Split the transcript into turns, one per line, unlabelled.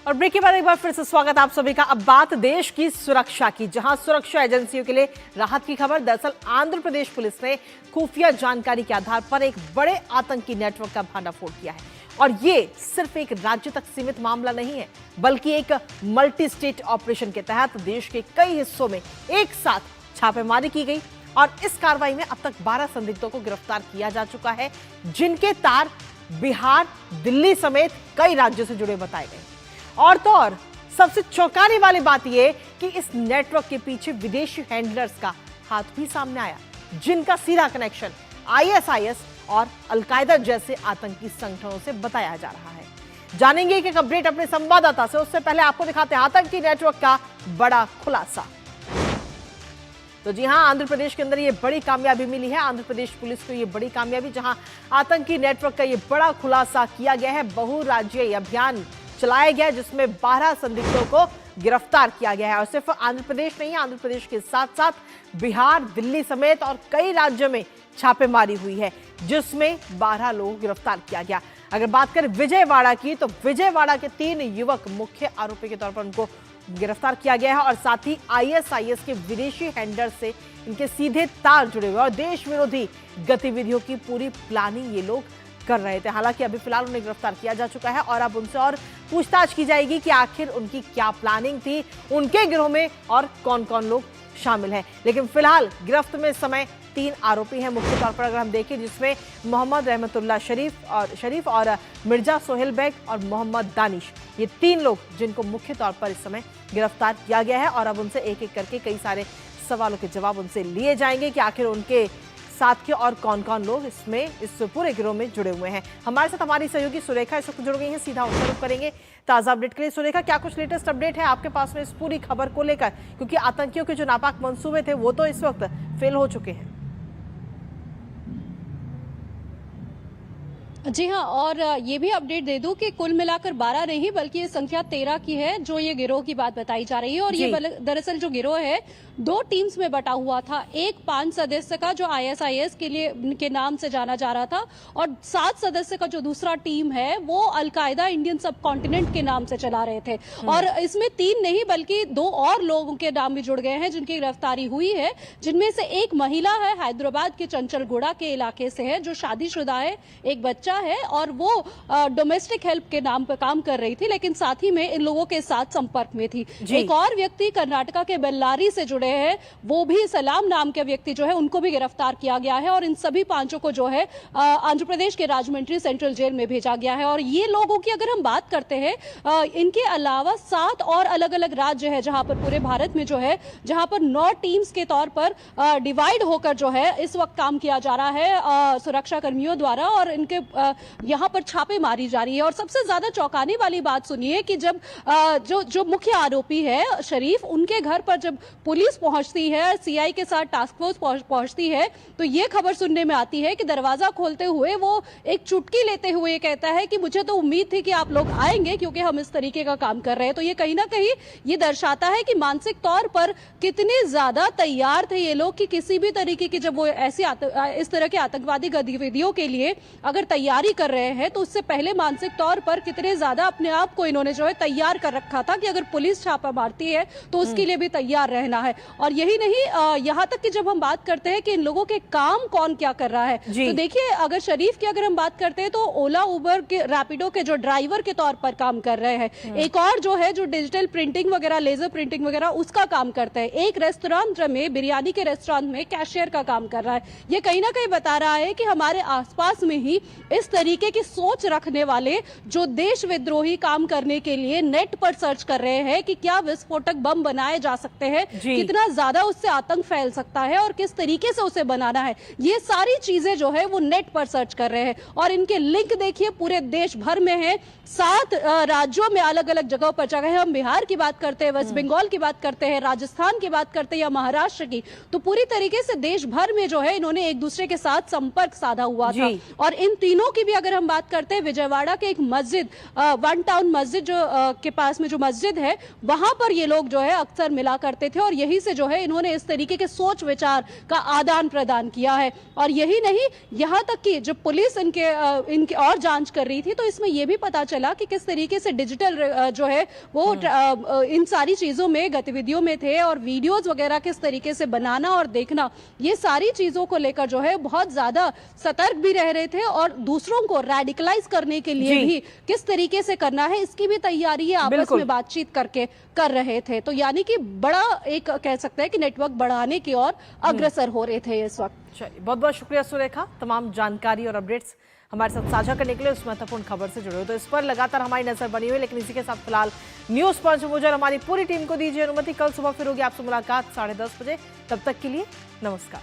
और ब्रेक के बाद एक बार फिर से स्वागत आप सभी का। अब बात देश की सुरक्षा की, जहां सुरक्षा एजेंसियों के लिए राहत की खबर। दरअसल आंध्र प्रदेश पुलिस ने खुफिया जानकारी के आधार पर एक बड़े आतंकी नेटवर्क का भंडाफोड़ किया है। और ये सिर्फ एक राज्य तक सीमित मामला नहीं है, बल्कि एक मल्टी स्टेट ऑपरेशन के तहत देश के कई हिस्सों में एक साथ छापेमारी की गई। और इस कार्रवाई में अब तक 12 संदिग्धों को गिरफ्तार किया जा चुका है, जिनके तार बिहार, दिल्ली समेत कई राज्यों से जुड़े बताए गए। और तो और सबसे चौंकाने वाली बात यह कि इस नेटवर्क के पीछे विदेशी हैंडलर्स का हाथ भी सामने आया, जिनका सीधा कनेक्शन आईएसआईएस और अलकायदा जैसे आतंकी संगठनों से बताया जा रहा है। जानेंगे एक अपडेट अपने संवाददाता से। उससे पहले आपको दिखाते हैं आतंकी नेटवर्क का बड़ा खुलासा। तो जी हां, आंध्र प्रदेश के अंदर ये बड़ी कामयाबी मिली है। आंध्र प्रदेश पुलिस को ये बड़ी कामयाबी, जहां आतंकी नेटवर्क का ये बड़ा खुलासा किया गया है। बहुराज्यीय अभियान चलाया गया जिसमें 12 संदिग्धों को गिरफ्तार किया गया है। और सिर्फ आंध्र प्रदेश नहीं, आंध्र प्रदेश के साथ साथ बिहार, दिल्ली समेत और कई राज्यों में छापेमारी हुई है, जिसमें 12 लोगों को गिरफ्तार किया गया। अगर बात करें विजयवाड़ा की, तो विजयवाड़ा के 3 युवक मुख्य आरोपी के तौर पर उनको गिरफ्तार किया गया है। और साथ ही आईएसआईएस के विदेशी हैंडलर से इनके सीधे तार जुड़े हुए और देश विरोधी गतिविधियों की पूरी प्लानिंग ये लोग कर रहे थे। हालांकि अभी फिलहाल उन्हें गिरफ्तार किया जा चुका है और अब उनसे और पूछताछ की जाएगी कि आखिर उनकी क्या प्लानिंग थी, उनके गिरोह में और कौन कौन लोग शामिल हैं। लेकिन फिलहाल गिरफ्त में इस समय 3 आरोपी हैं मुख्य तौर पर अगर हम देखें, जिसमें मोहम्मद रहमतुल्लाह शरीफ और मिर्जा सोहेल बेग और मोहम्मद दानिश, ये 3 लोग जिनको मुख्य तौर पर इस समय गिरफ्तार किया गया है। और अब उनसे एक एक करके कई सारे सवालों के जवाब उनसे लिए जाएंगे कि आखिर उनके साथ के और कौन कौन लोग इस पूरे गिरोह में जुड़े हुए हैं। हमारे साथ हमारी सहयोगी सुरेखा इस वक्त जुड़ गई हैं, सीधा उनसे रुख करेंगे ताजा अपडेट के लिए। सुरेखा, क्या कुछ लेटेस्ट अपडेट है आपके पास में इस पूरी खबर को लेकर, क्योंकि आतंकियों के जो नापाक मंसूबे थे वो तो इस वक्त फेल हो चुके हैं।
जी हाँ, और ये भी अपडेट दे दूं कि कुल मिलाकर 12 नहीं बल्कि ये संख्या 13 की है, जो ये गिरोह की बात बताई जा रही है। और ये दरअसल जो गिरोह है 2 टीम्स में बटा हुआ था। एक 5 सदस्य का जो आईएसआईएस के नाम से जाना जा रहा था, और 7 सदस्य का जो दूसरा टीम है वो अलकायदा इंडियन सब कॉन्टिनेंट के नाम से चला रहे थे। और इसमें 3 नहीं बल्कि 2 और लोगों के नाम भी जुड़ गए हैं जिनकी गिरफ्तारी हुई है, जिनमें से एक महिला है, हैदराबाद के चंचलगुड़ा के इलाके से है, जो शादीशुदा है, एक बच्चा है और वो डोमेस्टिक हेल्प के नाम पर काम कर रही थी, लेकिन साथ ही में इन लोगों के साथ संपर्क में थी। एक और व्यक्ति कर्नाटका के बेल्लारी से जुड़े हैं, वो भी सलाम नाम के व्यक्ति जो है उनको भी गिरफ्तार किया गया है। और इन सभी 5 को जो है आंध्र प्रदेश के राजमंड्री सेंट्रल जेल में भेजा गया है। और ये लोगों की अगर हम बात करते हैं, इनके अलावा 7 और अलग अलग राज्य है जहां पर पूरे भारत में जो है, जहां पर 9 टीम्स के तौर पर डिवाइड होकर जो है इस वक्त काम किया जा रहा है सुरक्षा कर्मियों द्वारा, और इनके यहाँ पर छापे मारी जा रही है। और सबसे ज्यादा चौंकाने वाली बात सुनिए कि जब जो मुख्य आरोपी है शरीफ, उनके घर पर जब पुलिस पहुंचती है, सीआई के साथ टास्क फोर्स पहुंचती है, तो ये खबर सुनने में आती है कि दरवाजा खोलते हुए वो एक चुटकी लेते हुए कहता है कि मुझे तो उम्मीद थी कि आप लोग आएंगे, क्योंकि हम इस तरीके का काम कर रहे हैं। तो ये कहीं ना कहीं ये दर्शाता है कि मानसिक तौर पर कितने ज्यादा तैयार थे ये लोग कि किसी भी तरीके की, जब वो इस तरह के आतंकवादी गतिविधियों के लिए अगर तैयारी कर रहे हैं, तो उससे पहले मानसिक तौर पर कितने ज्यादा अपने आप को इन्होंने जो है तैयार कर रखा था कि अगर पुलिस छापा मारती है तो उसके लिए भी तैयार रहना है। और यही नहीं, यहाँ तक कि जब हम बात करते हैं कि इन लोगों के काम कौन क्या कर रहा है, तो देखिए अगर शरीफ की अगर हम बात करते हैं तो ओला, उबर के, रैपिडो के जो ड्राइवर के तौर पर काम कर रहे हैं। एक और जो है जो डिजिटल प्रिंटिंग वगैरह, लेजर प्रिंटिंग वगैरह उसका काम करता है। एक रेस्टोरेंट में, बिरयानी के रेस्टोरेंट में कैशियर का काम कर रहा है। ये कहीं ना कहीं बता रहा है कि हमारे आसपास में ही इस तरीके की सोच रखने वाले जो देश विद्रोही काम करने के लिए नेट पर सर्च कर रहे हैं कि क्या विस्फोटक बम बनाए जा सकते हैं, कितना ज्यादा उससे आतंक फैल सकता है और किस तरीके से उसे बनाना है, ये सारी चीजें जो है वो नेट पर सर्च कर रहे हैं। और इनके लिंक देखिए पूरे देश भर में है, 7 राज्यों में अलग अलग जगहों पर जगह है। हम बिहार की बात करते हैं, वेस्ट बंगाल की बात करते हैं, राजस्थान की बात करते हैं या महाराष्ट्र की, तो पूरी तरीके से देश भर में जो है इन्होंने एक दूसरे के साथ संपर्क साधा हुआ था। और इन तीनों दिनों की भी अगर हम बात करते हैं, विजयवाड़ा के एक मस्जिद, वन टाउन मस्जिद जो के पास में जो मस्जिद है, वहां पर ये लोग जो है अक्सर मिला करते थे और यही से जो है इन्होंने इस तरीके के सोच विचार का आदान प्रदान किया है। और यही नहीं, यहाँ तक कि जब पुलिस इनके और जांच कर रही थी तो इसमें यह भी पता चला कि किस तरीके से डिजिटल जो है वो इन सारी चीजों में गतिविधियों में थे और वीडियोस वगैरह किस तरीके से बनाना और देखना, ये सारी चीजों को लेकर जो है बहुत ज्यादा सतर्क भी रह रहे थे और दूसरों को रेडिकलाइज करने के लिए भी किस तरीके से करना है इसकी भी तैयारी है आपस में बातचीत करके कर रहे थे। तो यानी कि बड़ा एक कह सकते हैं कि नेटवर्क बढ़ाने की ओर अग्रसर हो रहे थे इस वक्त।
चलिए, बहुत बहुत शुक्रिया सुरेखा, तमाम जानकारी और अपडेट्स हमारे साथ साझा करने के लिए, उस महत्वपूर्ण खबर से जुड़े हो। तो इस पर लगातार हमारी नजर बनी हुई, लेकिन इसी के साथ फिलहाल न्यूज पंच मुझे और हमारी पूरी टीम को दीजिए अनुमति। कल सुबह फिर होगी आपसे मुलाकात 10:30 बजे। तब तक के लिए नमस्कार।